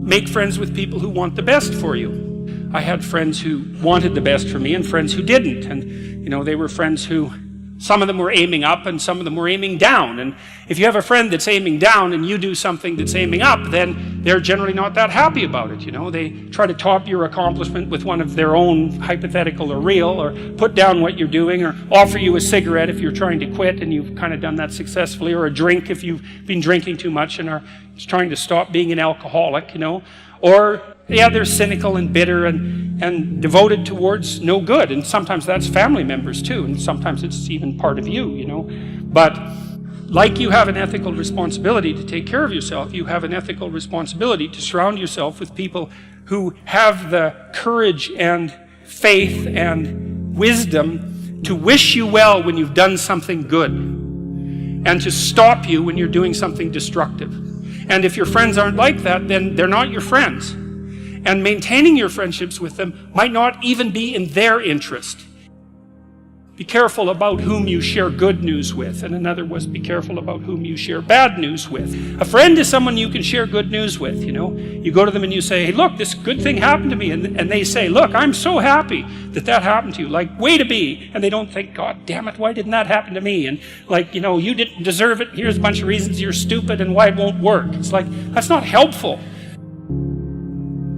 make friends with people who want the best for you. I had friends who wanted the best for me and friends who didn't. And, they were friends who, some of them were aiming up and some of them were aiming down. And if you have a friend that's aiming down and you do something that's aiming up, then they're generally not that happy about it. They try to top your accomplishment with one of their own, hypothetical or real, or put down what you're doing, or offer you a cigarette if you're trying to quit and you've kind of done that successfully, or a drink if you've been drinking too much and are trying to stop being an alcoholic, Or, they're cynical and bitter and devoted towards no good. And sometimes that's family members too. And sometimes it's even part of you, But like you have an ethical responsibility to take care of yourself, you have an ethical responsibility to surround yourself with people who have the courage and faith and wisdom to wish you well when you've done something good and to stop you when you're doing something destructive. And if your friends aren't like that, then they're not your friends. And maintaining your friendships with them might not even be in their interest. Be careful about whom you share good news with. And another was, be careful about whom you share bad news with. A friend is someone you can share good news with, You go to them and you say, hey, look, this good thing happened to me. And they say, look, I'm so happy that happened to you. Like, way to be. And they don't think, God damn it, why didn't that happen to me? And you didn't deserve it. Here's a bunch of reasons you're stupid and why it won't work. It's like, that's not helpful.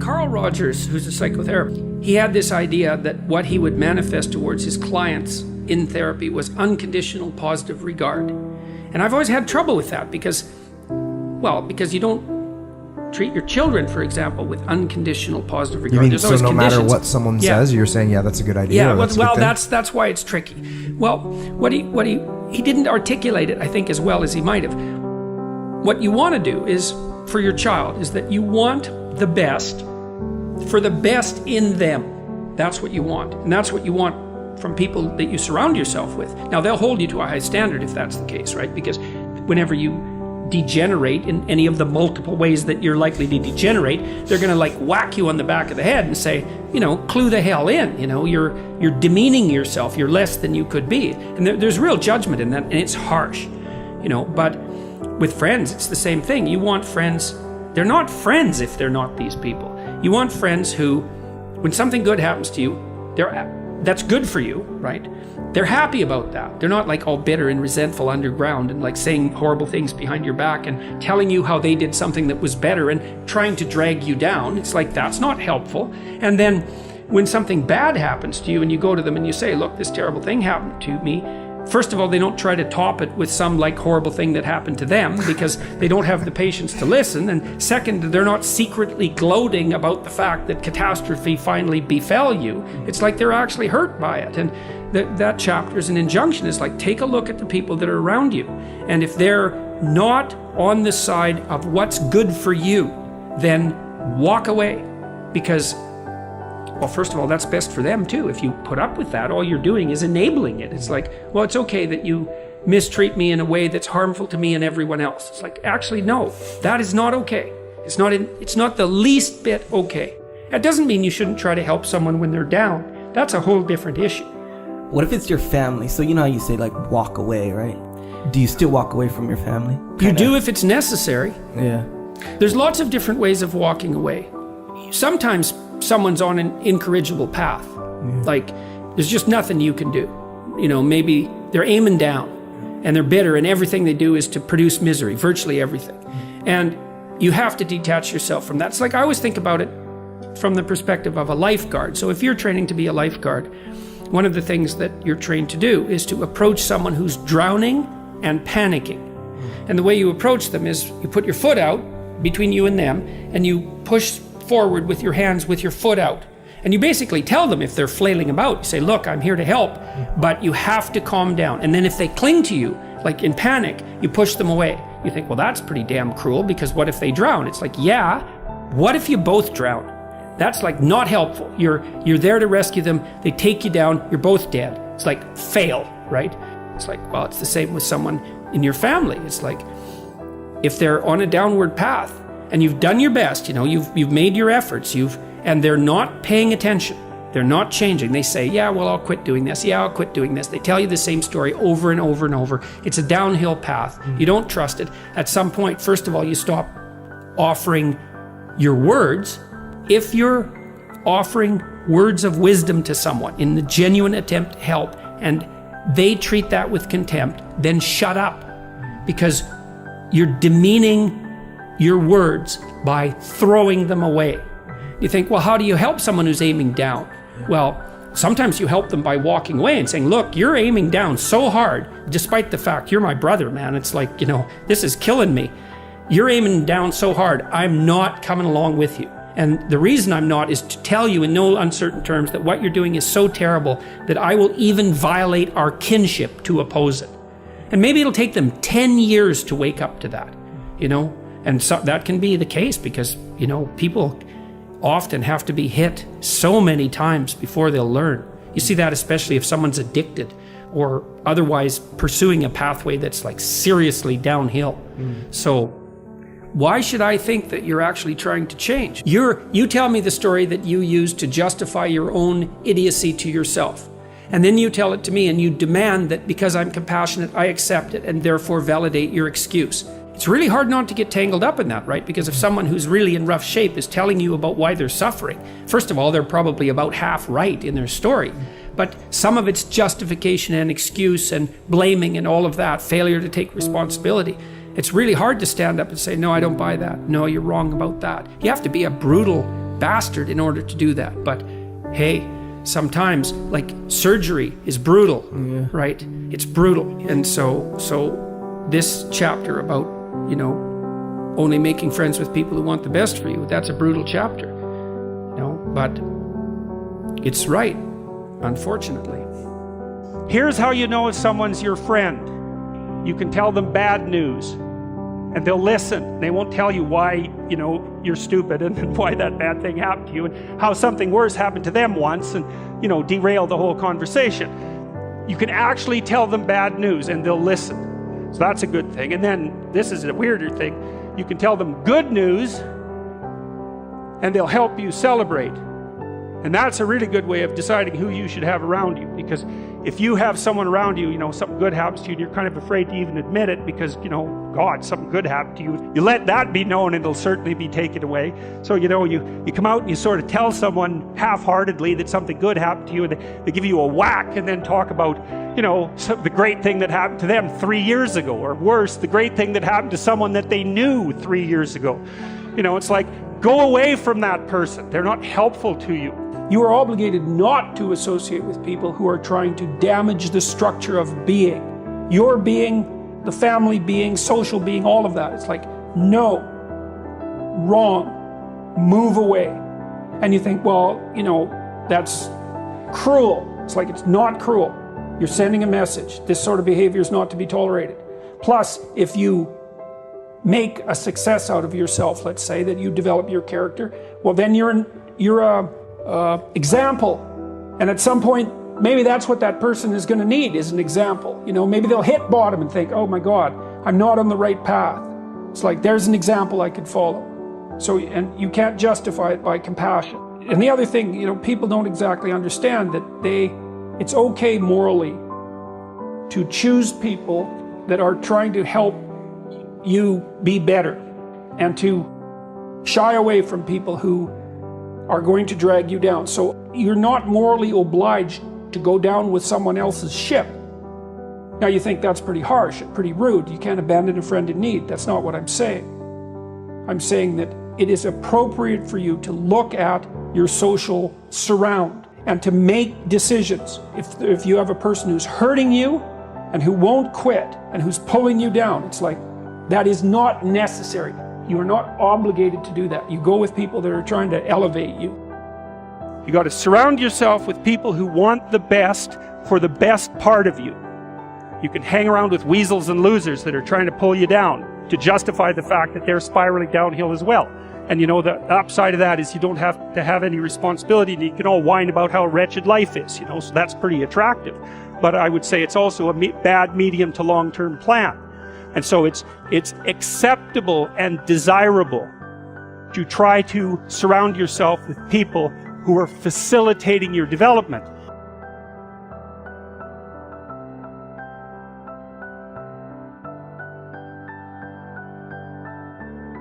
Carl Rogers, who's a psychotherapist, he had this idea that what he would manifest towards his clients in therapy was unconditional positive regard. And I've always had trouble with that because you don't treat your children, for example, with unconditional positive regard. You mean, There's so always no matter conditions. what someone says, you're saying, yeah, that's a good idea? Yeah, that's why it's tricky. Well, what he didn't articulate it, I think, as well as he might have. What you want to do is, for your child, is that you want the best for the best in them. That's what you want. And that's what you want from people that you surround yourself with. Now, they'll hold you to a high standard if that's the case, right? Because whenever you degenerate in any of the multiple ways that you're likely to degenerate, they're going to whack you on the back of the head and say, clue the hell in. You're demeaning yourself. You're less than you could be. And there's real judgment in that, and it's harsh. But with friends, it's the same thing. You want friends. They're not friends if they're not these people. You want friends who, when something good happens to you, that's good for you, right? They're happy about that. They're not all bitter and resentful underground and saying horrible things behind your back and telling you how they did something that was better and trying to drag you down. It's that's not helpful. And then when something bad happens to you and you go to them and you say, look, this terrible thing happened to me. First of all, they don't try to top it with some horrible thing that happened to them because they don't have the patience to listen. And second, they're not secretly gloating about the fact that catastrophe finally befell you. It's they're actually hurt by it. And that chapter is an injunction. It's take a look at the people that are around you. And if they're not on the side of what's good for you, then walk away. Because, well, first of all, that's best for them too. If you put up with that, all you're doing is enabling it. It's well, it's okay that you mistreat me in a way that's harmful to me and everyone else. It's actually, no, that is not okay. It's not the least bit okay. That doesn't mean you shouldn't try to help someone when they're down. That's a whole different issue. What if it's your family? So you know how you say walk away, right? Do you still walk away from your family? You do if it's necessary. Yeah. There's lots of different ways of walking away. Sometimes someone's on an incorrigible path. There's just nothing you can do. Maybe they're aiming down and they're bitter and everything they do is to produce misery, virtually everything. And you have to detach yourself from that. It's I always think about it from the perspective of a lifeguard. So if you're training to be a lifeguard, one of the things that you're trained to do is to approach someone who's drowning and panicking. And the way you approach them is you put your foot out between you and them and you push forward with your hands with your foot out. And you basically tell them if they're flailing about, you say, look, I'm here to help, but you have to calm down. And then if they cling to you, in panic, you push them away. You think, well, that's pretty damn cruel because what if they drown? It's yeah, what if you both drown? That's not helpful. You're there to rescue them. They take you down. You're both dead. It's fail, right? It's well, it's the same with someone in your family. It's if they're on a downward path and you've done your best, you've made your efforts, and they're not paying attention. They're not changing. They say, yeah, well, I'll quit doing this. Yeah, I'll quit doing this. They tell you the same story over and over and over. It's a downhill path. You don't trust it. At some point, first of all, you stop offering your words, if you're offering words of wisdom to someone in the genuine attempt to help and they treat that with contempt, then shut up, because you're demeaning your words by throwing them away. You think, well, how do you help someone who's aiming down? Well, sometimes you help them by walking away and saying, look, you're aiming down so hard, despite the fact you're my brother, man. It's like, this is killing me. You're aiming down so hard, I'm not coming along with you. And the reason I'm not is to tell you in no uncertain terms that what you're doing is so terrible that I will even violate our kinship to oppose it. And maybe it'll take them 10 years to wake up to that, And so that can be the case because, people often have to be hit so many times before they'll learn. You see that especially if someone's addicted or otherwise pursuing a pathway that's like seriously downhill. So why should I think that you're actually trying to change? You tell me the story that you use to justify your own idiocy to yourself. And then you tell it to me and you demand that because I'm compassionate, I accept it and therefore validate your excuse. It's really hard not to get tangled up in that, right? Because if someone who's really in rough shape is telling you about why they're suffering, first of all, they're probably about half right in their story. But some of it's justification and excuse and blaming and all of that, failure to take responsibility. It's really hard to stand up and say, no, I don't buy that. No, you're wrong about that. You have to be a brutal bastard in order to do that. But hey, sometimes like surgery is brutal, right? It's brutal. And so this chapter about only making friends with people who want the best for you, that's a brutal chapter, but it's right, unfortunately. Here's how you know if someone's your friend. You can tell them bad news and they'll listen. They won't tell you why, you're stupid and why that bad thing happened to you and how something worse happened to them once and, derail the whole conversation. You can actually tell them bad news and they'll listen. So that's a good thing. And then this is a weirder thing. You can tell them good news and they'll help you celebrate. And that's a really good way of deciding who you should have around you. Because if you have someone around you, something good happens to you and you're kind of afraid to even admit it because, God, something good happened to you. You let that be known and it'll certainly be taken away. So, you come out and you sort of tell someone half-heartedly that something good happened to you and they give you a whack and then talk about, the great thing that happened to them 3 years ago, or worse, the great thing that happened to someone that they knew 3 years ago. It's like, go away from that person. They're not helpful to you. You are obligated not to associate with people who are trying to damage the structure of being. Your being, the family being, social being, all of that. It's like, no, wrong, move away. And you think, well, that's cruel. It's like, it's not cruel. You're sending a message. This sort of behavior is not to be tolerated. Plus, if you make a success out of yourself, let's say that you develop your character, well, then you're a example. And at some point, maybe that's what that person is going to need, is an example. Maybe they'll hit bottom and think, oh my God, I'm not on the right path. It's like, there's an example I could follow. So, and you can't justify it by compassion. And the other thing, people don't exactly understand that it's okay morally to choose people that are trying to help you be better and to shy away from people who are going to drag you down. So you're not morally obliged to go down with someone else's ship. Now you think that's pretty harsh, pretty rude. You can't abandon a friend in need. That's not what I'm saying. I'm saying that it is appropriate for you to look at your social surround and to make decisions. If you have a person who's hurting you and who won't quit and who's pulling you down, it's like, that is not necessary. You are not obligated to do that. You go with people that are trying to elevate you. You got to surround yourself with people who want the best for the best part of you. You can hang around with weasels and losers that are trying to pull you down to justify the fact that they're spiraling downhill as well. And the upside of that is you don't have to have any responsibility and you can all whine about how wretched life is, so that's pretty attractive. But I would say it's also a bad medium to long-term plan. And so it's acceptable and desirable to try to surround yourself with people who are facilitating your development.